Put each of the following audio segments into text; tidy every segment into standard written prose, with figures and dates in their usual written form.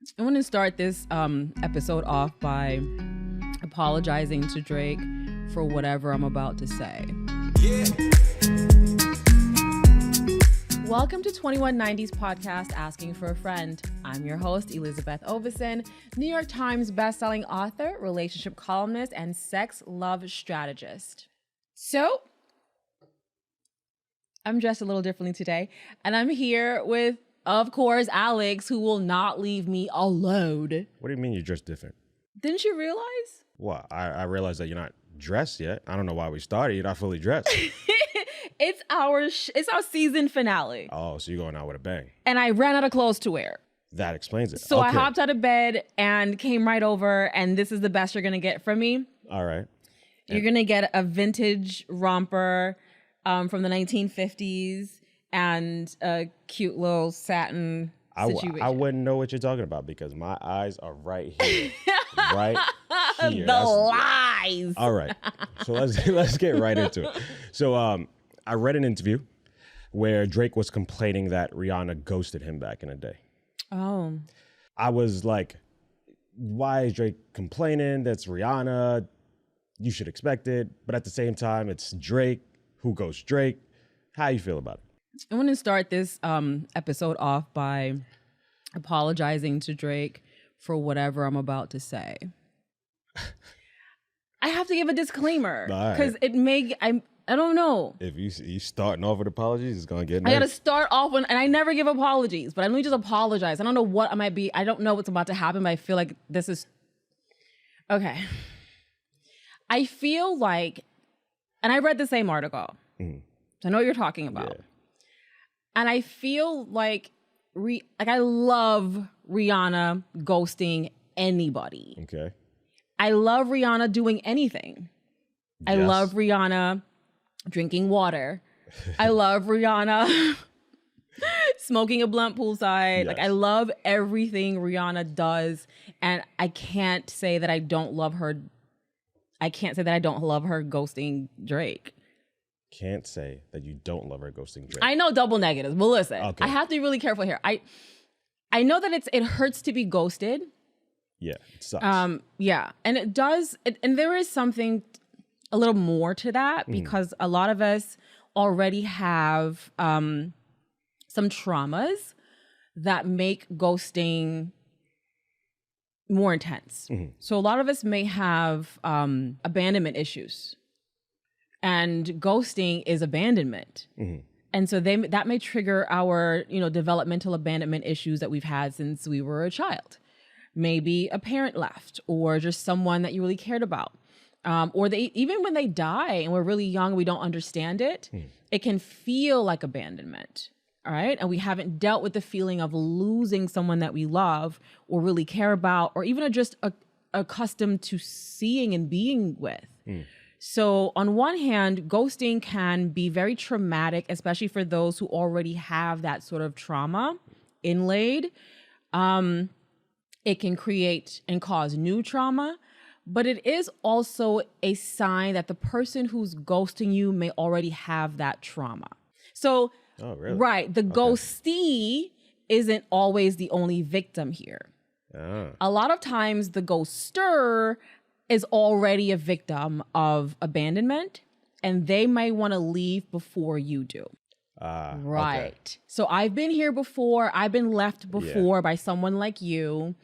I want to start this episode off by apologizing to Drake for whatever I'm about to say. Yeah. Welcome to 2190's podcast, Asking for a Friend. I'm your host, Elisabeth New York Times bestselling author, relationship columnist, and sex love strategist. So, I'm dressed a little differently today, and I'm here with, of course, Alex, who will not leave me alone. What do you mean you're dressed different? Didn't you realize? Well, I realized that you're not dressed yet. I don't know why we started. You're not fully dressed. It's our season finale. Oh, so you're going out with a bang. And I ran out of clothes to wear. That explains it. So okay. I hopped out of bed and came right over, and this is the best you're going to get from me. All right. You're going to get a vintage romper from the 1950s and a cute little satin situation. I wouldn't know what you're talking about because my eyes are right here. Right here. The lies. All right. So let's get right into it. So I read an interview where Drake was complaining that Rihanna ghosted him back in the day. Oh. I was like, why is Drake complaining? That's Rihanna. You should expect it. But at the same time, it's Drake. Who ghosts Drake? How you feel about it? I want to start this episode off by apologizing to Drake for whatever I'm about to say. I have to give a disclaimer because I don't know. If you starting off with apologies, it's gonna get nice. I gotta start off and I never give apologies, but let me just apologize. I don't know what I might be. I don't know what's about to happen, but I feel like this is okay. I feel like, and I read the same article, so I know what you're talking about. Yeah. And I feel like I love Rihanna ghosting anybody. Okay. I love Rihanna doing anything. Yes. I love Rihanna drinking water. I love Rihanna smoking a blunt poolside. Yes. Like, I love everything Rihanna does. And I can't say that I don't love her. I can't say that I don't love her ghosting Drake. Can't say that you don't love her ghosting Drake. I know double negatives, but listen, okay. I have to be really careful here. I know that it hurts to be ghosted. Yeah, it sucks. Yeah, and it does. And there is something a little more to that because a lot of us already have some traumas that make ghosting more intense. Mm-hmm. So a lot of us may have abandonment issues. And ghosting is abandonment. Mm-hmm. And so that may trigger our, developmental abandonment issues that we've had since we were a child. Maybe a parent left or just someone that you really cared about. Or even when they die and we're really young, we don't understand it. It can feel like abandonment. All right. And we haven't dealt with the feeling of losing someone that we love or really care about, or even are just accustomed to seeing and being with. So on one hand, ghosting can be very traumatic, especially for those who already have that sort of trauma inlaid. It can create and cause new trauma, but it is also a sign that the person who's ghosting you may already have that trauma. So, oh, really? Right, the ghostee isn't always the only victim here. A lot of times the ghoster is already a victim of abandonment, and they may want to leave before you do. Right. Okay. So I've been here before. I've been left before by someone like you.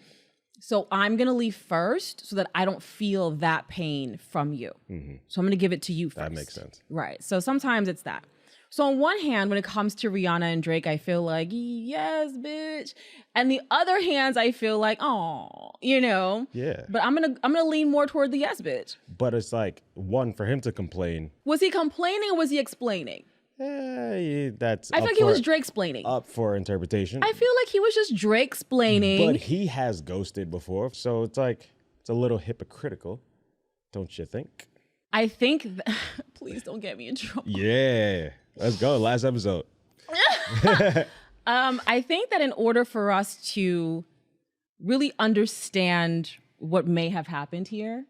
So I'm going to leave first so that I don't feel that pain from you. Mm-hmm. So I'm going to give it to you first. That makes sense. Right. So sometimes it's that. So on one hand, when it comes to Rihanna and Drake, I feel like, yes, bitch. And the other hands, I feel like, oh, Yeah. But I'm gonna lean more toward the yes, bitch. But it's like, one, for him to complain. Was he complaining or was he explaining? That's. I feel like he was Drake-splaining. Up for interpretation. I feel like he was just Drake-splaining. But he has ghosted before, so it's like, it's a little hypocritical, don't you think? I think, please don't get me in trouble. Yeah. Let's go. Last episode. I think that in order for us to really understand what may have happened here,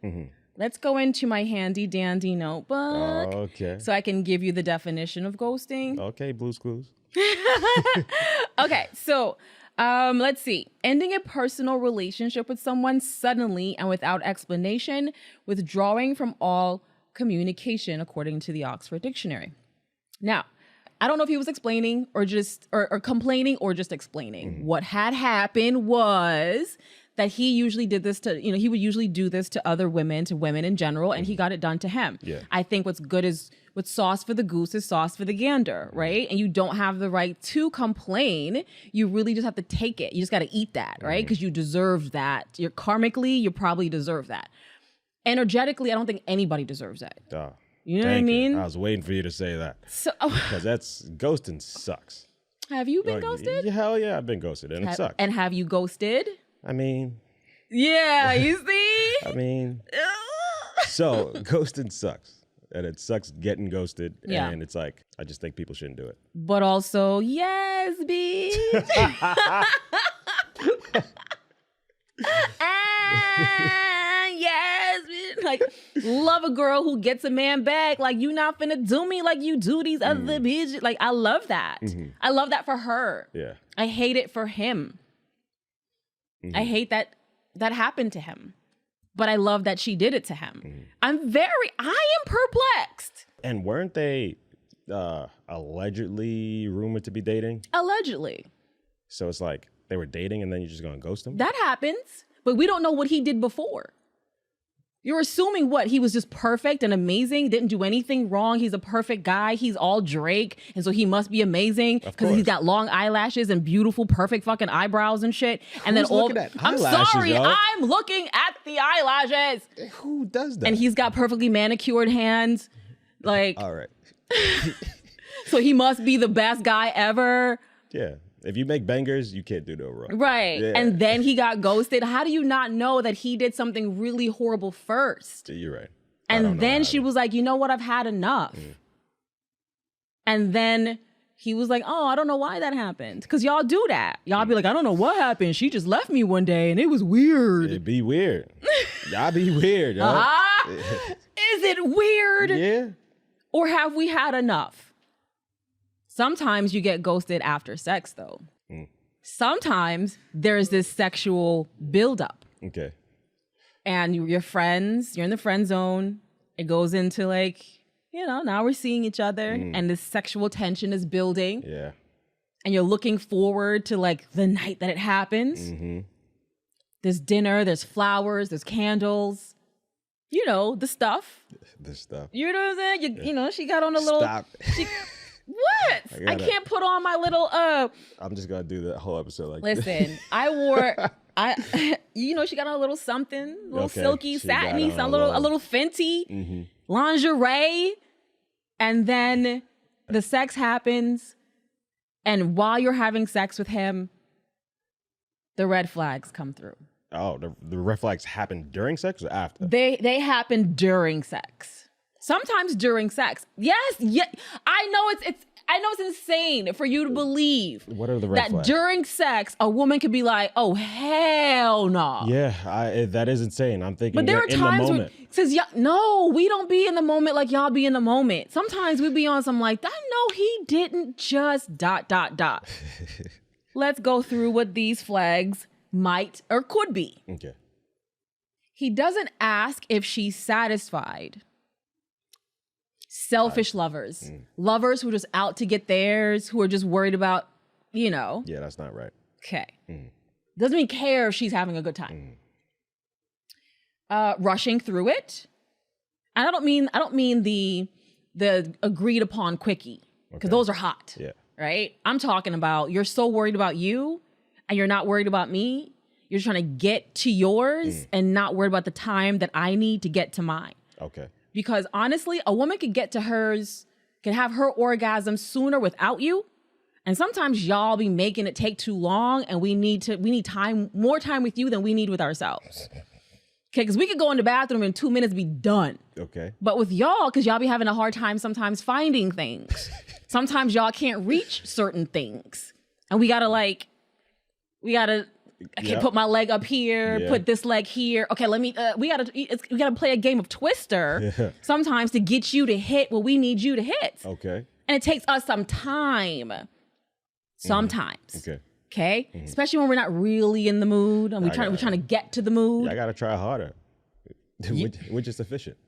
let's go into my handy dandy notebook. Okay. So I can give you the definition of ghosting. Okay, Blue's Clues. Okay, so Let's see. Ending a personal relationship with someone suddenly and without explanation, withdrawing from all communication, according to the Oxford Dictionary. Now, I don't know if he was explaining or just or complaining or just explaining. What had happened was that he usually did this to, he would usually do this to other women, to women in general, and he got it done to him. Yeah. I think what's good is what's sauce for the goose is sauce for the gander, right? And you don't have the right to complain. You really just have to take it. You just got to eat that, right? Because you deserve that. You're karmically, you probably deserve that. Energetically, I don't think anybody deserves that. You know what I mean? I was waiting for you to say that. Because ghosting sucks. Have you been ghosted? Hell yeah, I've been ghosted, and it sucks. And have you ghosted? I mean... Yeah, you see? I mean... So, ghosting sucks. And it sucks getting ghosted. Yeah. And it's like, I just think people shouldn't do it. But also, yes, bitch. Yes, bitch. Like, love a girl who gets a man back. Like, you not finna do me like you do these other bitches. Like, I love that. I love that for her. Yeah. I hate it for him. I hate that happened to him. But I love that she did it to him. I am perplexed. And weren't they allegedly rumored to be dating? Allegedly. So it's like they were dating and then you're just going to ghost them? That happens. But we don't know what he did before. You're assuming what? He was just perfect and amazing, didn't do anything wrong. He's a perfect guy. He's all Drake. And so he must be amazing because he's got long eyelashes and beautiful, perfect fucking eyebrows and shit. And Who's looking at eyelashes, I'm sorry, yo? I'm looking at the eyelashes. Who does that? And he's got perfectly manicured hands. Like, all right. So he must be the best guy ever. Yeah. If you make bangers, you can't do no wrong. Right. Yeah. And then he got ghosted. How do you not know that he did something really horrible first? You're right. And then she was like, you know what? I've had enough. And then he was like, oh, I don't know why that happened. Because y'all do that. Y'all be like, I don't know what happened. She just left me one day and it was weird. It'd be weird. Y'all be weird, y'all. Is it weird? Yeah. Or have we had enough? Sometimes you get ghosted after sex, though. Sometimes there's this sexual buildup. Okay. And you're friends, you're in the friend zone. It goes into like, now we're seeing each other and this sexual tension is building. Yeah. And you're looking forward to like the night that it happens. There's dinner, there's flowers, there's candles. The stuff. The stuff. You know what I'm saying? She got on a little... Stop. What? I can't put on my little I'm just gonna do the whole episode like listen, this. I wore she got on a little something, a little silky, satiny, a little Fenty lingerie. And then the sex happens, and while you're having sex with him, the red flags come through. Oh, the red flags happen during sex or after? They happen during sex. Sometimes during sex. Yes, yeah. I know it's insane for you to believe. What are the red flags? That during sex, a woman could be like, "Oh hell no." Yeah, that is insane. I'm thinking, but there are times where it says, "No, we don't be in the moment like y'all be in the moment." Sometimes we be on some like, "I know he didn't just ... Let's go through what these flags might or could be. Okay. He doesn't ask if she's satisfied. Selfish lovers. Lovers who are just out to get theirs, who are just worried about, Yeah, that's not right. Okay. Doesn't even care if she's having a good time. Rushing through it. And I don't mean the agreed upon quickie, because those are hot. Yeah. Right? I'm talking about you're so worried about you and you're not worried about me. You're trying to get to yours and not worried about the time that I need to get to mine. Okay. Because honestly, a woman could get to hers, can have her orgasm sooner without you. And sometimes y'all be making it take too long, and we need time, more time with you than we need with ourselves. Okay, because we could go in the bathroom in 2 minutes, be done. Okay. But with y'all, because y'all be having a hard time sometimes finding things. Sometimes y'all can't reach certain things. And we gotta I can't put my leg up here, put this leg here. Okay, we gotta play a game of Twister sometimes to get you to hit what we need you to hit. Okay. And it takes us some time. Sometimes. Okay. Okay, especially when we're not really in the mood and we're trying to get to the mood. I gotta try harder. We're just efficient.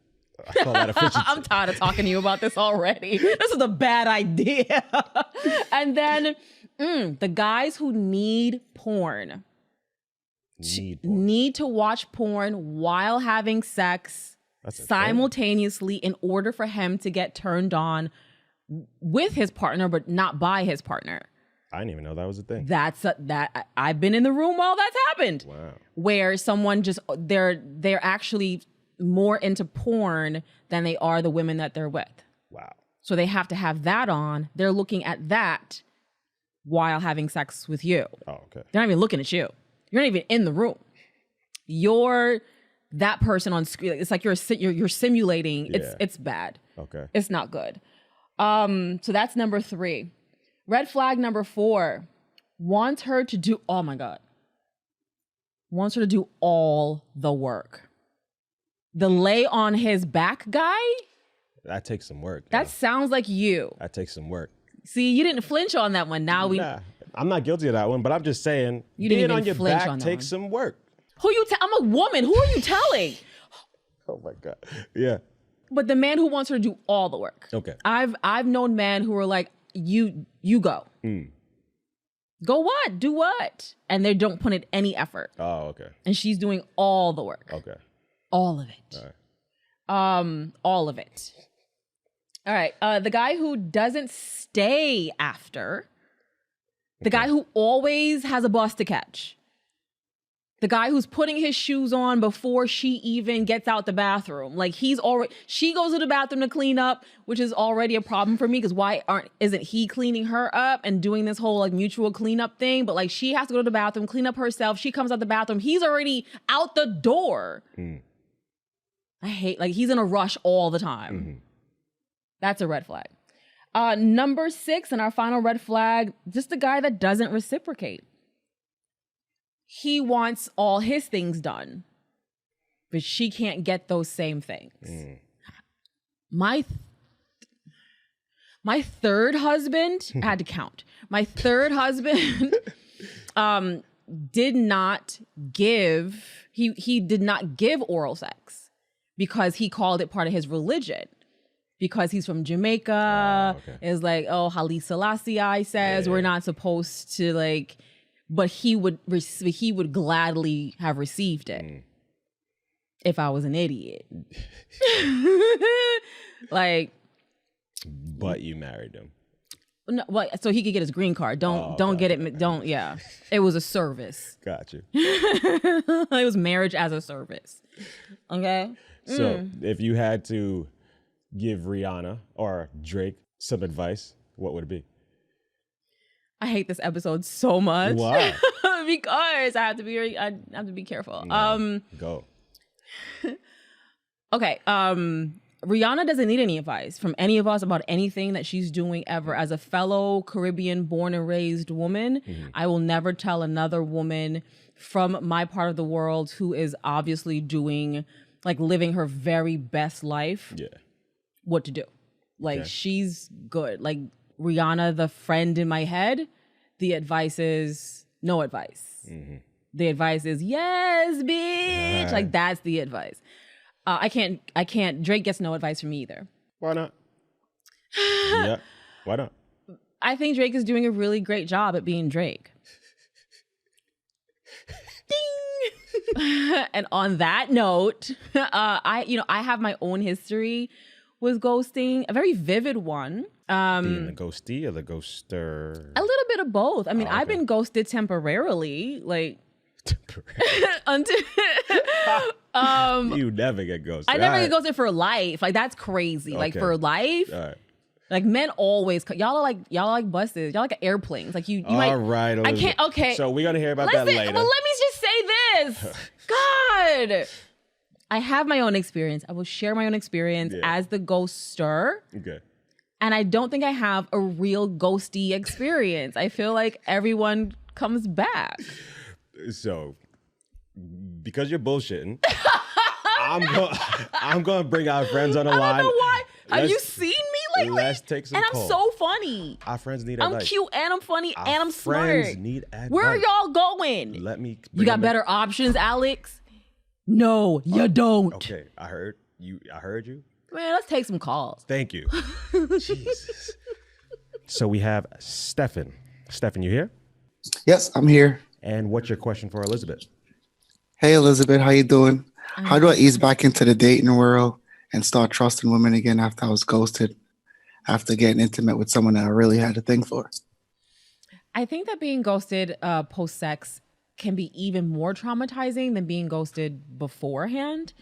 I call that efficiency. I'm tired of talking to you about this already. This is a bad idea. And then the guys who need porn need to watch porn while having sex simultaneously in order for him to get turned on with his partner, but not by his partner. I didn't even know that was a thing. That I've been in the room while that's happened. Wow. Where someone just they're actually more into porn than they are the women that they're with. Wow. So they have to have that on. They're looking at that while having sex with you. Oh, okay. They're not even looking at you. You're not even in the room. You're that person on screen. It's like you're simulating. Yeah. It's bad. Okay. It's not good. So that's number 3. Red flag number 4. Wants her to do, oh my God. Wants her to do all the work. The lay on his back guy? That takes some work. That sounds like you. That takes some work. See, you didn't flinch on that one. Now Nah, I'm not guilty of that one, but I'm just saying, You didn't being even on your flinch back on that takes one. some work. I'm a woman. Who are you telling? Oh my God. Yeah. But the man who wants her to do all the work. Okay. I've known men who are like, you go. Go what? Do what? And they don't put in any effort. Oh, okay. And she's doing all the work. Okay. All of it. All right. All of it. All right. The guy who doesn't stay after. The guy who always has a bus to catch. The guy who's putting his shoes on before she even gets out the bathroom. Like she goes to the bathroom to clean up, which is already a problem for me because isn't he cleaning her up and doing this whole like mutual cleanup thing? But like she has to go to the bathroom, clean up herself. She comes out the bathroom. He's already out the door. I hate, like he's in a rush all the time. That's a red flag. Number 6 and our final red flag, just the guy that doesn't reciprocate. He wants all his things done, but she can't get those same things. My third husband, I had to count. My third husband did not give, he did not give oral sex because he called it part of his religion. Because he's from Jamaica. It's like, oh, Haile Selassie says we're not supposed to like, but he would gladly have received it if I was an idiot. Like, but you married him. No, well, so he could get his green card. Don't get it. Don't. Yeah, it was a service. Got you. It was marriage as a service. Okay. So if you had to give Rihanna or Drake some advice, what would it be? I hate this episode so much. Why? Because I have to be careful. Go. Okay. Rihanna doesn't need any advice from any of us about anything that she's doing ever. As a fellow Caribbean born and raised woman, I will never tell another woman from my part of the world who is obviously doing, like, living her very best life. Yeah. What to do. Like, she's good. Like, Rihanna, the friend in my head, the advice is no advice. The advice is, yes, bitch. Like, that's the advice. I can't, Drake gets no advice from me either. Why not? Yeah, why not? I think Drake is doing a really great job at being Drake. Ding! And on that note, I have my own history with ghosting, a very vivid one. Being the ghostee or the ghoster? A little bit of both. I mean, I've been ghosted temporarily, like until you never get ghosted. I never get ghosted for life. Like, that's crazy. Okay. Like, for life. All right. Like, men always y'all are like buses. Y'all like airplanes. Like, you might. All right. I can't. Okay. So we're gonna hear about that later. Well, let me just say this. God. I have my own experience. I will share my own experience as the ghoster. Okay. And I don't think I have a real ghosty experience. I feel like everyone comes back. So, because you're bullshitting, I'm going to bring our friends on the line. I don't know why. Have you seen me Let's take some And calls. I'm so funny. Our friends need I'm advice. cute and I'm funny Our and I'm friends smart. need advice. Where are y'all going? Let me. You got better options, Alex? No, you don't. Okay, I heard you. Man, let's take some calls. Thank you. Jesus. So we have Stefan. Stefan, you here? Yes, I'm here. And what's your question for Elisabeth? Hey, Elizabeth, how you doing? How do I ease back into the dating world and start trusting women again after I was ghosted, after getting intimate with someone that I really had a thing for? I think that being ghosted post-sex can be even more traumatizing than being ghosted beforehand.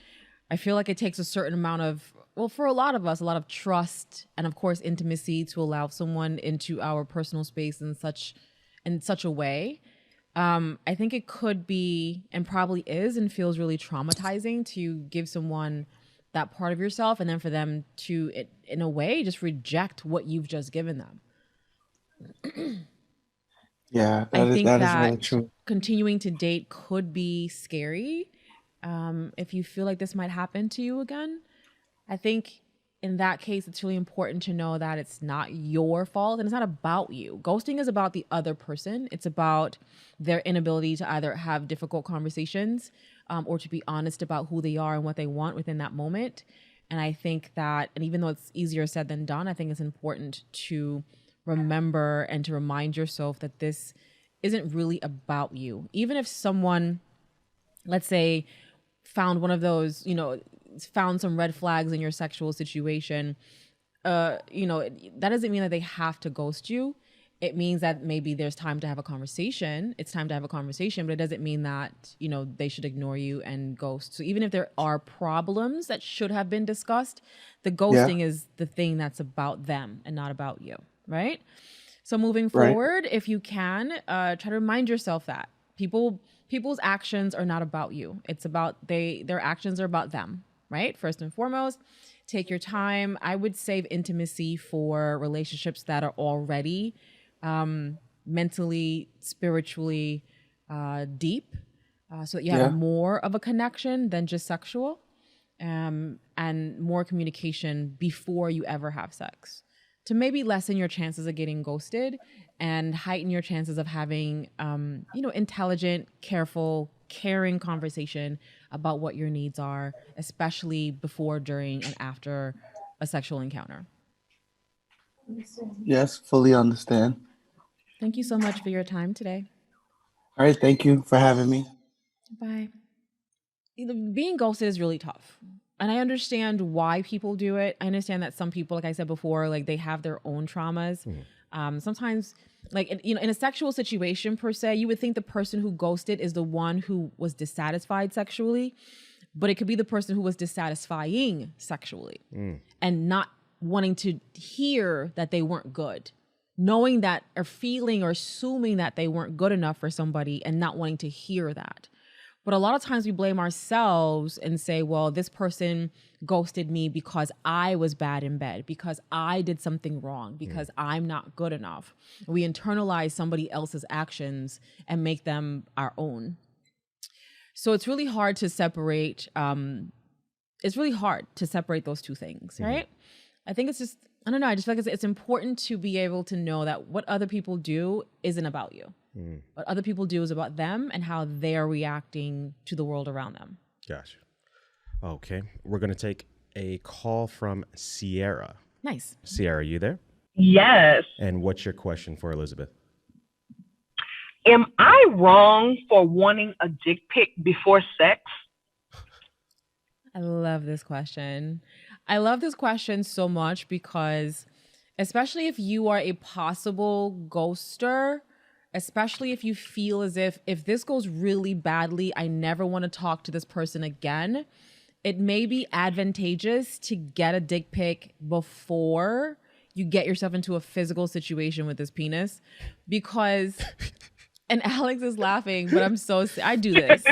I feel like it takes a certain amount of, well, for a lot of us, a lot of trust and of course intimacy to allow someone into our personal space in such a way. I think it could be and probably is and feels really traumatizing to give someone that part of yourself and then for them to, in a way, just reject what you've just given them. Yeah, I think that is that really true. continuing to date could be scary. If you feel like this might happen to you again, I think in that case, it's really important to know that it's not your fault and it's not about you. Ghosting is about the other person. It's about their inability to either have difficult conversations or to be honest about who they are and what they want within that moment. And I think that, and even though it's easier said than done, I think it's important to remember and to remind yourself that this isn't really about you. Even if someone, let's say, found one of those, found some red flags in your sexual situation, that doesn't mean that they have to ghost you. It means that maybe there's time to have a conversation. It's time to have a conversation, but it doesn't mean that, they should ignore you and ghost. So even if there are problems that should have been discussed, the ghosting is the thing that's about them and not about you, right? So moving forward, if you can, try to remind yourself that people's actions are not about you. It's about their actions are about them, right? First and foremost, take your time. I would save intimacy for relationships that are already mentally, spiritually deep, so that you have more of a connection than just sexual, and more communication before you ever have sex, to maybe lessen your chances of getting ghosted and heighten your chances of having, intelligent, careful, caring conversation about what your needs are, especially before, during, and after a sexual encounter. Yes, fully understand. Thank you so much for your time today. All right, thank you for having me. Bye. Being ghosted is really tough. And I understand why people do it. I understand that some people, like I said before, like they have their own traumas. Sometimes, like, in a sexual situation per se, you would think the person who ghosted is the one who was dissatisfied sexually, but it could be the person who was dissatisfying sexually and not wanting to hear that they weren't good, knowing that or feeling or assuming that they weren't good enough for somebody and not wanting to hear that. But a lot of times we blame ourselves and say, well, this person ghosted me because I was bad in bed, because I did something wrong, because I'm not good enough. We internalize somebody else's actions and make them our own. So it's really hard to separate. It's really hard to separate those two things, right? I think it's just, I don't know. I just feel like it's important to be able to know that what other people do isn't about you. What other people do is about them and how they're reacting to the world around them. Gotcha. Okay. We're going to take a call from Sierra. Nice. Sierra, are you there? Yes. And what's your question for Elisabeth? Am I wrong for wanting a dick pic before sex? I love this question. I love this question so much because, especially if you are a possible ghoster, especially if you feel as if this goes really badly, I never want to talk to this person again, it may be advantageous to get a dick pic before you get yourself into a physical situation with this penis, because, and Alex is laughing, but I do this.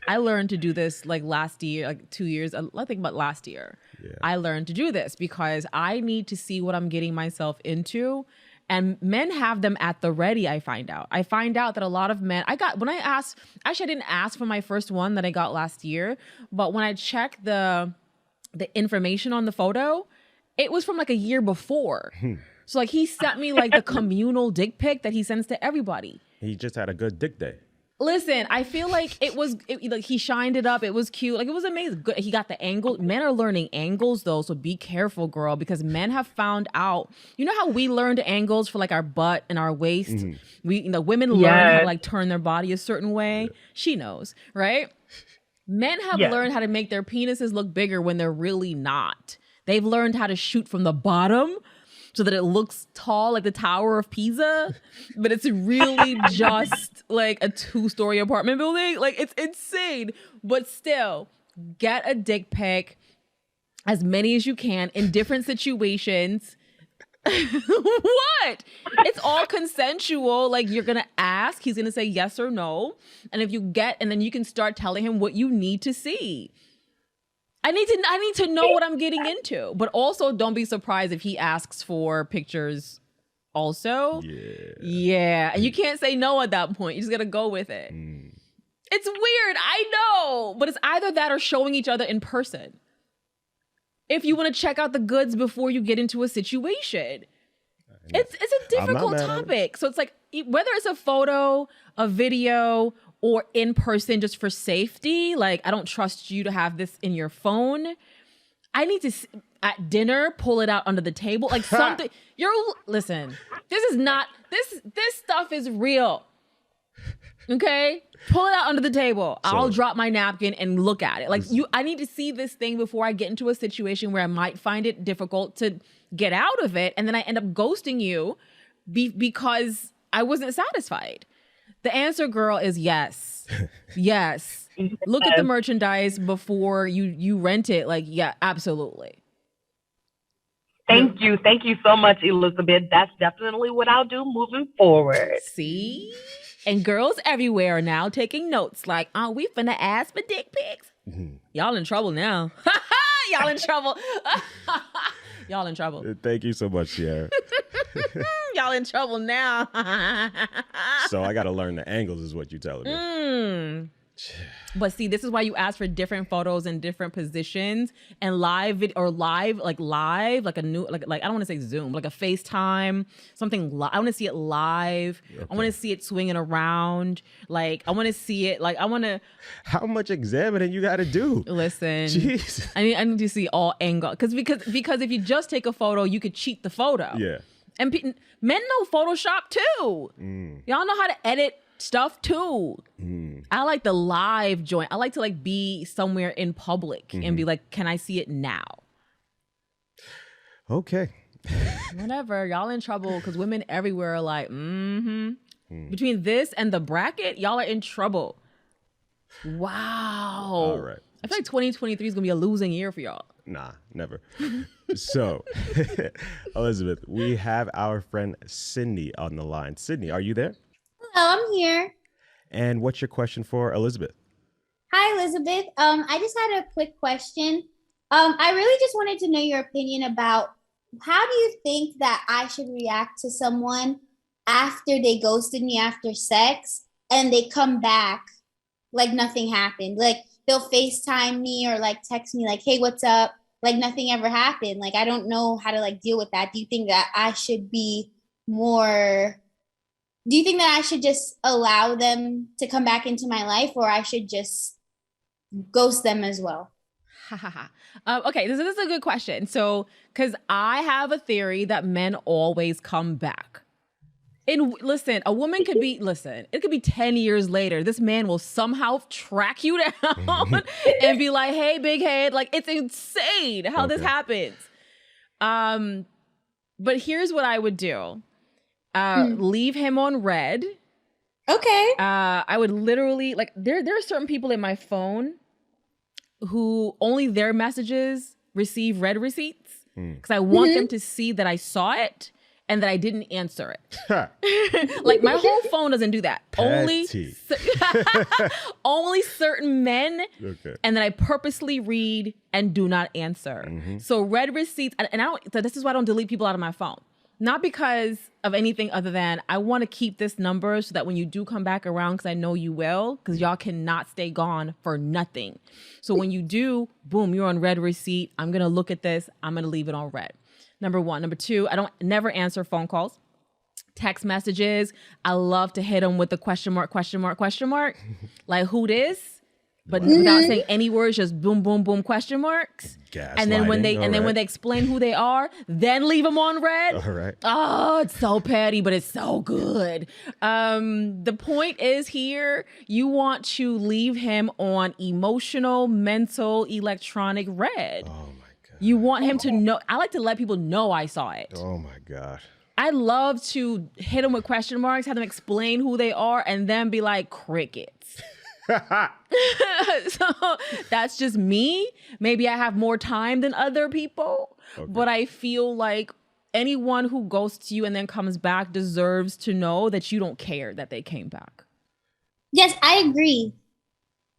I learned to do this like last year, like 2 years, I think about last year. Yeah. I learned to do this because I need to see what I'm getting myself into. And men have them at the ready, I find out. I find out that a lot of men, I didn't ask for my first one that I got last year, but when I checked the information on the photo, It was from like a year before. So like he sent me like the communal dick pic that he sends to everybody. He just had a good dick day. Listen, I feel like like he shined it up. It was cute. Like it was amazing. Good. He got the angle. Men are learning angles though, so be careful, girl, because men have found out. You know how we learned angles for like our butt and our waist? Women learn how to like turn their body a certain way. Yeah. She knows, right? Men have learned how to make their penises look bigger when they're really not. They've learned how to shoot from the bottom so that it looks tall like the Tower of Pisa, but it's really just like a 2-story apartment building. Like it's insane. But still, get a dick pic, as many as you can in different situations. What? It's all consensual. Like you're gonna ask, he's gonna say yes or no. And if you get, and then you can start telling him what you need to see. I need to know what I'm getting into, but also don't be surprised if he asks for pictures also. Yeah. And you can't say no at that point. You just got to go with it. It's weird. I know, but it's either that or showing each other in person. If you want to check out the goods before you get into a situation. It's a difficult topic. So it's like, whether it's a photo, a video, or in person just for safety, like I don't trust you to have this in your phone. I need to, at dinner, pull it out under the table. Like something, listen, this stuff is real. Okay? Pull it out under the table. I'll drop my napkin and look at it. Like I need to see this thing before I get into a situation where I might find it difficult to get out of it. And then I end up ghosting you because I wasn't satisfied. The answer, girl, is yes. Yes. Look at the merchandise before you rent it. Like, yeah, absolutely. Thank you. Thank you so much, Elisabeth. That's definitely what I'll do moving forward. See? And girls everywhere are now taking notes like, oh, we finna ask for dick pics. Y'all in trouble now. Y'all in trouble. Y'all in trouble. Thank you so much, Sierra. Y'all in trouble now. So I got to learn the angles is what you're telling me. But see, this is why you ask for different photos in different positions and live, like a new, like I don't want to say Zoom, like a FaceTime, something. I want to see it live. Okay. I want to see it swinging around. Like I want to see it. Like I want to. How much examining you got to do? Listen, jeez. I need to see all angles because if you just take a photo, you could cheat the photo. Yeah. And men know Photoshop too. Y'all know how to edit stuff too. I like the live joint. I like to like be somewhere in public and be like, can I see it now? Okay. Whatever. Y'all in trouble because women everywhere are like, Between this and the bracket, y'all are in trouble. Wow. All right. I feel like 2023 is going to be a losing year for y'all. Nah, never. So, Elisabeth, we have our friend Sydney on the line. Sydney, are you there? Hello, I'm here. And what's your question for Elisabeth? Hi, Elisabeth. I just had a quick question. I really just wanted to know your opinion about how do you think that I should react to someone after they ghosted me after sex and they come back like nothing happened? Like they'll FaceTime me or like text me like, hey, what's up? Like nothing ever happened. Like, I don't know how to like deal with that. Do you think that I should just allow them to come back into my life, or I should just ghost them as well? Okay, this is a good question. So, because I have a theory that men always come back. And listen, a woman could be, it could be 10 years later. This man will somehow track you down and be like, hey, big head. Like, it's insane how this happens. But here's what I would do. Leave him on red. Okay. I would literally, like, there are certain people in my phone who only their messages receive red receipts because I want them to see that I saw it and that I didn't answer it. Like my whole phone doesn't do that. Only certain men, and then I purposely read and do not answer. So red receipts, so this is why I don't delete people out of my phone. Not because of anything other than I want to keep this number so that when you do come back around, because I know you will, because y'all cannot stay gone for nothing. So when you do, boom, you're on red receipt. I'm going to look at this. I'm going to leave it on red. Number one. Number two, I don't never answer phone calls, text messages. I love to hit them with the question mark, like who this? But without saying any words, just boom, boom, boom, question marks. And then when they explain who they are, then leave them on red. All right. Oh, it's so petty, but it's so good. The point is here, you want to leave him on emotional, mental, electronic red. Oh my God. You want him to know. I like to let people know I saw it. Oh my God. I love to hit them with question marks, have them explain who they are, and then be like, crickets. So that's just me. Maybe I have more time than other people, but I feel like anyone who ghosts you and then comes back deserves to know that you don't care that they came back. Yes, I agree.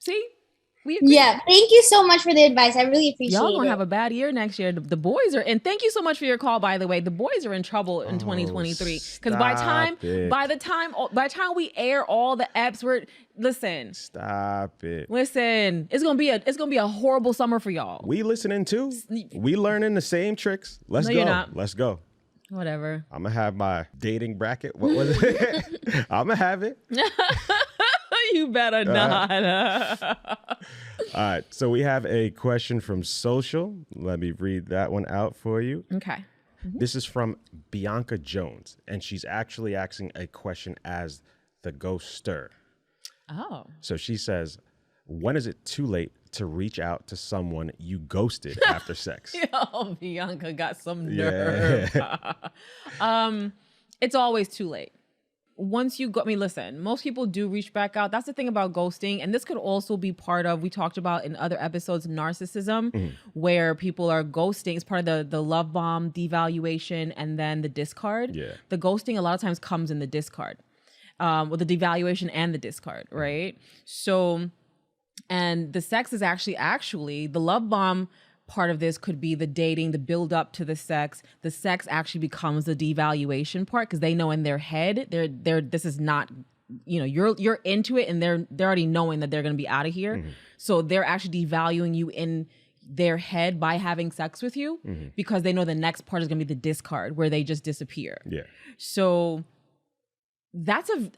See? We agree. Yeah, thank you so much for the advice. I really appreciate it. Y'all gonna have a bad year next year. The boys are, and thank you so much for your call, by the way. The boys are in trouble in 2023 because by the time we air all the eps, Stop it. Listen, it's gonna be a horrible summer for y'all. We listening too. We learning the same tricks. Let's go. You're not. Let's go. Whatever. I'm gonna have my dating bracket. What was it? I'm gonna have it. You better not. All right. So we have a question from social. Let me read that one out for you. Okay. Mm-hmm. This is from Bianca Jones, and she's actually asking a question as the ghoster. Oh. So she says, when is it too late to reach out to someone you ghosted after sex? Yo, Bianca got some nerve. Yeah. It's always too late. Once you go, listen, most people do reach back out. That's the thing about ghosting. And this could also be part of, we talked about in other episodes, narcissism, where people are ghosting. It's part of the love bomb, devaluation, and then the discard. Yeah. The ghosting a lot of times comes in the discard, with the devaluation and the discard, right? So, and the sex is actually the love bomb part of this could be the dating, the build up to the sex. The sex actually becomes the devaluation part because they know in their head they're this is not, you're into it and they're already knowing that they're going to be out of here. So they're actually devaluing you in their head by having sex with you because they know the next part is going to be the discard where they just disappear. Yeah. So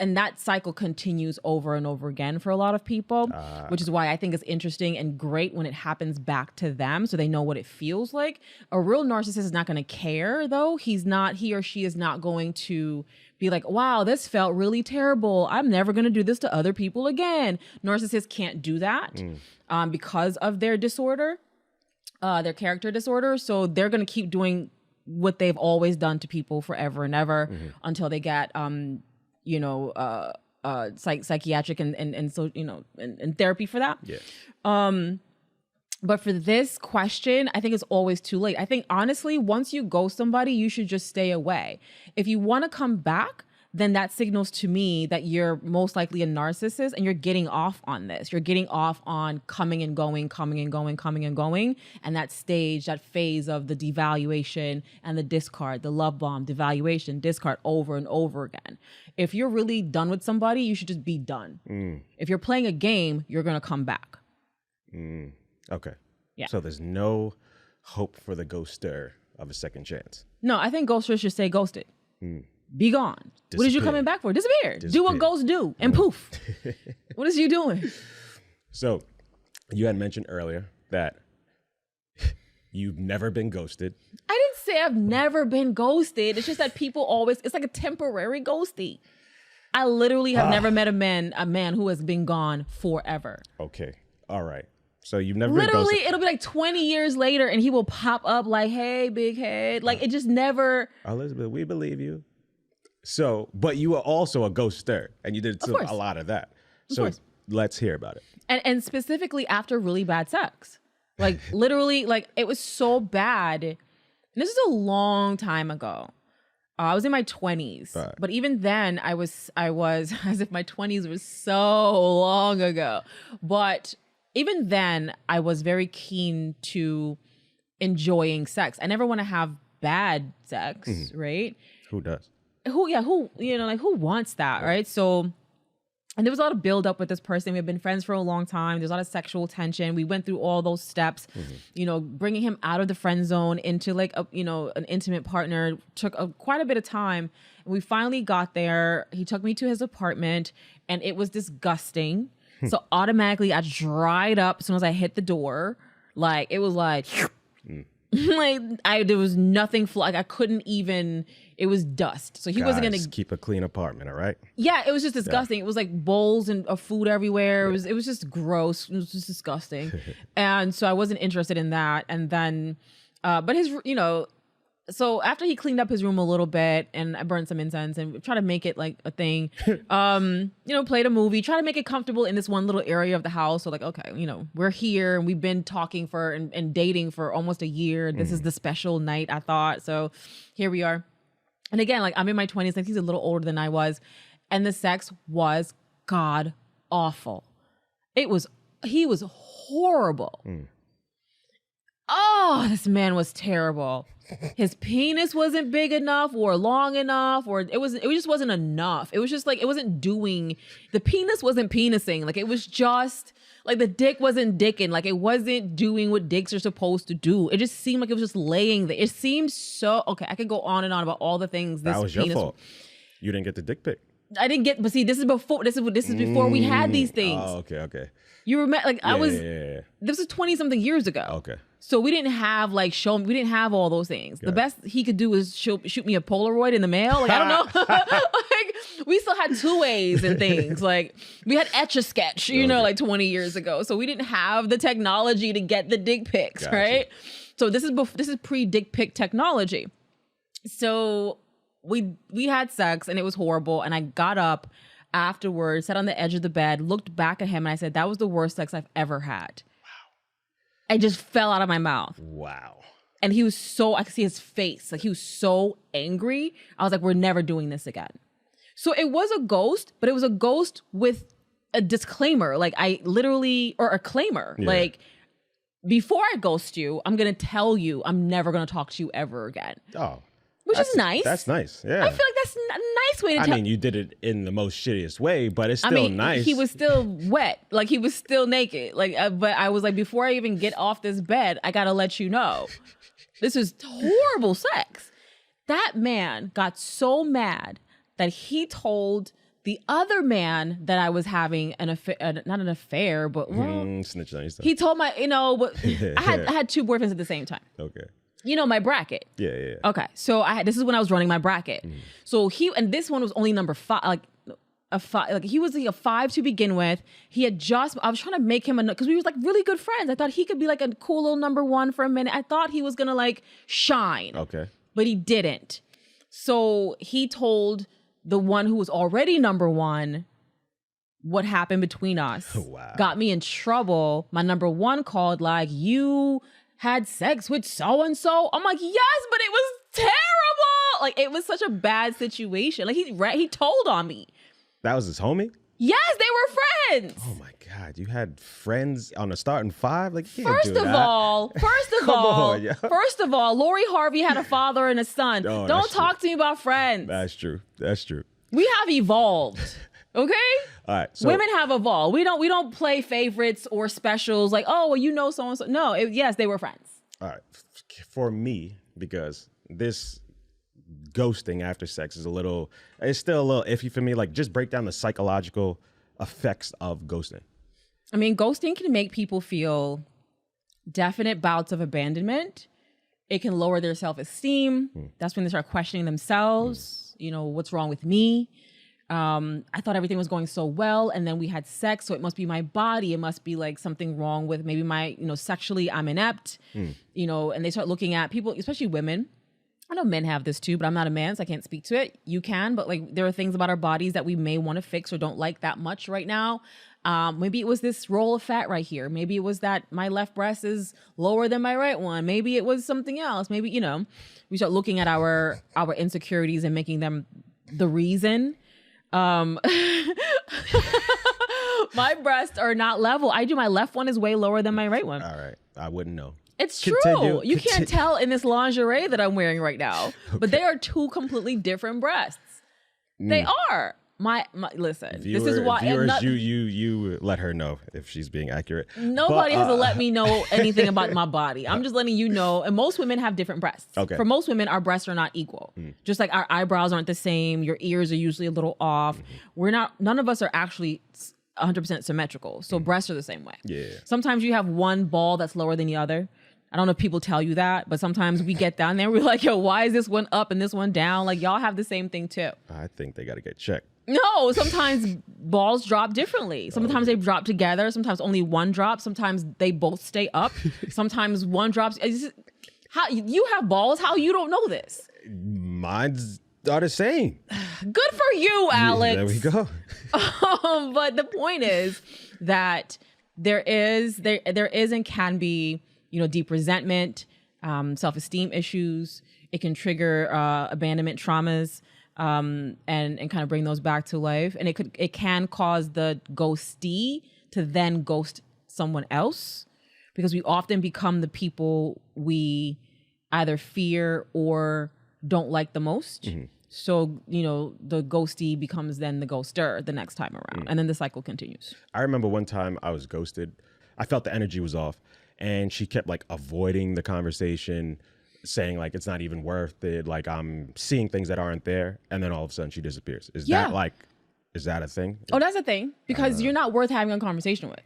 and that cycle continues over and over again for a lot of people, which is why I think it's interesting and great when it happens back to them so they know what it feels like. A real narcissist is not going to care, though. He or she is not going to be like, wow, this felt really terrible. I'm never going to do this to other people again. Narcissists can't do that because of their disorder, their character disorder. So they're going to keep doing what they've always done to people forever and ever until they get psychiatric and so and therapy for that. Yeah. But for this question, I think it's always too late. I think honestly, once you ghost somebody, you should just stay away. If you want to come back, then that signals to me that you're most likely a narcissist and you're getting off on this. You're getting off on coming and going. And that stage, that phase of the devaluation and the discard, the love bomb, devaluation, discard over and over again. If you're really done with somebody, you should just be done. If you're playing a game, you're going to come back. Okay. Yeah. So there's no hope for the ghoster of a second chance. No, I think ghosters should stay ghosted. Be gone. What is you coming back for? Disappear. Do what ghosts do and poof. What is you doing? So you had mentioned earlier that you've never been ghosted. I didn't say I've never been ghosted. It's just that people always, it's like a temporary ghosting. I literally have never met a man who has been gone forever. Okay. All right. So you've never been literally, ghosted. it'll be like 20 years later and he will pop up like, hey, big head. Like it just never. Elisabeth, we believe you. So, but you were also a ghoster and you did a lot of that. So let's hear about it. And specifically after really bad sex. Like literally, like it was so bad. And this is a long time ago. I was in my 20s. Right. But even then I was as if my 20s was so long ago. But even then I was very keen to enjoying sex. I never want to have bad sex, right? Who does? Who wants that, right? So And there was a lot of build up with this person. We've been friends for a long time. There's a lot of sexual tension. We went through all those steps, bringing him out of the friend zone into like an intimate partner took quite a bit of time. And we finally got there. He took me to his apartment and it was disgusting. So automatically I dried up as soon as I hit the door. Like it was like, there was nothing, like I couldn't even, it was dust. So he wasn't going to keep a clean apartment. All right. Yeah. It was just disgusting. Yeah. It was like bowls of food everywhere. Yeah. It was just gross. It was just disgusting. And so I wasn't interested in that. And then, but his, so after he cleaned up his room a little bit and I burned some incense and tried to make it like a thing, played a movie, try to make it comfortable in this one little area of the house. So like, okay, we're here and we've been talking for and dating for almost a year. This is the special night, I thought. So here we are. And again, like I'm in my 20s, like he's a little older than I was. And the sex was god awful. He was horrible. Oh, this man was terrible. His penis wasn't big enough or long enough, or it just wasn't enough. It was just like, it wasn't doing, the penis wasn't penising. Like it was just like the dick wasn't dicking. Like it wasn't doing what dicks are supposed to do. It just seemed like it was just laying there. It seemed so, okay, I could go on and on about all the things. That was your fault. You didn't get the dick pic. I didn't get, but see, this is before we had these things. Oh, okay. You remember, like this was 20 something years ago. Okay. So we didn't have we didn't have all those things. The best he could do was shoot me a Polaroid in the mail. Like, I don't know. Like we still had 2As and things. Like we had Etch-a-Sketch, like 20 years ago. So we didn't have the technology to get the dick pics, right? So this is pre-dick pic technology. So we had sex and it was horrible. And I got up afterwards, sat on the edge of the bed, looked back at him and I said, that was the worst sex I've ever had. I just fell out of my mouth. Wow. And he was I could see his face. Like he was so angry. I was like, we're never doing this again. So it was a ghost, but it was a ghost with a disclaimer. Like or a claimer. Yeah. Like before I ghost you, I'm going to tell you I'm never going to talk to you ever again. Oh. Which is nice. That's nice. Yeah. I feel like that's a nice way to tell. I mean, you did it in the most shittiest way, but it's still nice. He was still wet. Like he was still naked. Like, but I was like, before I even get off this bed, I got to let you know. This is horrible sex. That man got so mad that he told the other man that I was having an affair, not an affair, but snitch on yourself. He told I had two boyfriends at the same time. Okay. My bracket. Yeah. Okay. So this is when I was running my bracket. So this one was only number 5, like a 5, like he was a 5 to begin with. I was trying to make him because we were like really good friends. I thought he could be like a cool little number 1 for a minute. I thought he was going to like shine. Okay. But he didn't. So he told the one who was already number 1 what happened between us. Wow. Got me in trouble. My number 1 called like, you had sex with so-and-so. I'm like, yes, but it was terrible. Like, it was such a bad situation. Like, he told on me. That was his homie? Yes, they were friends. Oh, my God. You had friends on a starting 5? Like, you can't First do of that. all, first of all, Lori Harvey had a father and a son. Oh, Don't talk to me about friends. That's true. We have evolved. Okay? All right. So, women have evolved. We don't play favorites or specials like, oh, well, so and so. No, yes, they were friends. All right. For me, because this ghosting after sex is it's still a little iffy for me. Like, just break down the psychological effects of ghosting. I mean, ghosting can make people feel definite bouts of abandonment. It can lower their self-esteem. That's when they start questioning themselves. What's wrong with me? I thought everything was going so well, and then we had sex, so it must be my body. It must be like something wrong with maybe my, sexually I'm inept, and they start looking at people, especially women. I know men have this too, but I'm not a man, so I can't speak to it. You can, but like there are things about our bodies that we may want to fix or don't like that much right now. Maybe it was this roll of fat right here. Maybe it was that my left breast is lower than my right one. Maybe it was something else. Maybe, we start looking at our insecurities and making them the reason. My breasts are not level. My left one is way lower than my right one. All right. I wouldn't know. It's true. You can't tell in this lingerie that I'm wearing right now, but they are 2 completely different breasts. They are. listen. Viewer, this is why viewers, you let her know if she's being accurate. Nobody has to let me know anything about my body. I'm just letting you know. And most women have different breasts. Okay. For most women, our breasts are not equal. Just like our eyebrows aren't the same. Your ears are usually a little off. None of us are actually 100% symmetrical. So breasts are the same way. Yeah. Sometimes you have one ball that's lower than the other. I don't know if people tell you that, but sometimes we get down there and we're like, yo, why is this one up and this one down? Like, y'all have the same thing too. I think they got to get checked. No, sometimes balls drop differently. Sometimes they drop together. Sometimes only one drops. Sometimes they both stay up. Sometimes one drops. How you have balls? How you don't know this? Mine's are the same. Good for you, Alex. There we go. But the point is that there is and can be, deep resentment, self-esteem issues. It can trigger abandonment traumas, and kind of bring those back to life. And it can cause the ghostee to then ghost someone else, because we often become the people we either fear or don't like the most. So, the ghostee becomes then the ghoster the next time around. And then the cycle continues. I remember one time I was ghosted. I felt the energy was off, and she kept like avoiding the conversation, saying like it's not even worth it. Like I'm seeing things that aren't there. And then all of a sudden she disappears. Is that a thing? Oh, that's a thing, because you're not worth having a conversation with.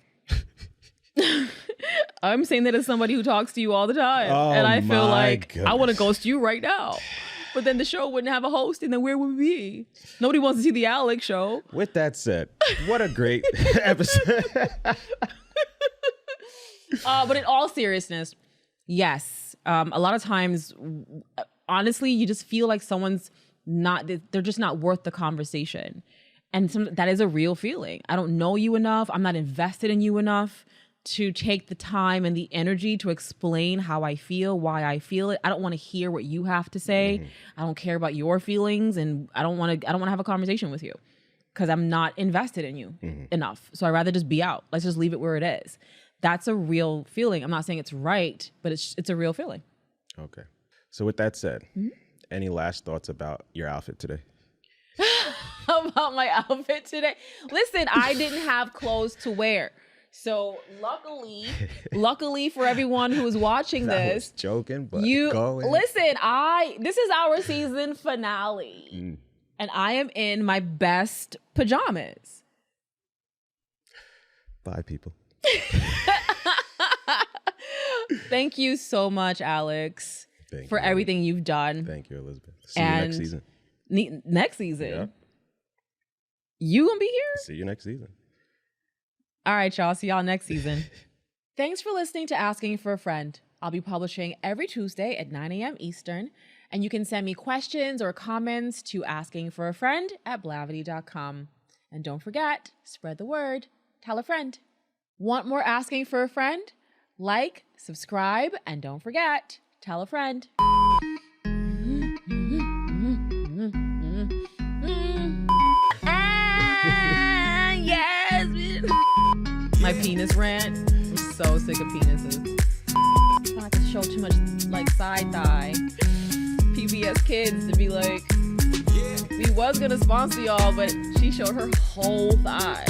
I'm saying that as somebody who talks to you all the time. And I feel like I want to ghost you right now. But then the show wouldn't have a host, and then where would we be? Nobody wants to see the Alex show. With that said, what a great episode. But in all seriousness, yes. A lot of times, honestly, you just feel like they're just not worth the conversation. And that is a real feeling. I don't know you enough. I'm not invested in you enough to take the time and the energy to explain how I feel, why I feel it. I don't want to hear what you have to say. I don't care about your feelings, and I don't want to have a conversation with you because I'm not invested in you enough. So I'd rather just be out. Let's just leave it where it is. That's a real feeling. I'm not saying it's right, but it's a real feeling. Okay. So with that said, any last thoughts about your outfit today? About my outfit today? Listen, I didn't have clothes to wear. So luckily for everyone who is watching I this, was joking, but listen, this is our season finale. And I am in my best pajamas. Bye, people. Thank you so much, Alex, for everything you've done. Thank you, Elisabeth. See you next season. Next season? Yeah. You gonna be here? See you next season. All right, y'all. See y'all next season. Thanks for listening to Asking for a Friend. I'll be publishing every Tuesday at 9 a.m. Eastern, and you can send me questions or comments to askingforafriend@blavity.com. And don't forget, spread the word. Tell a friend. Want more Asking for a Friend? Like, subscribe, and don't forget, tell a friend. My penis rant. I'm so sick of penises. I don't have to show too much like side thigh. PBS Kids to be like, we was gonna sponsor y'all, but she showed her whole thigh.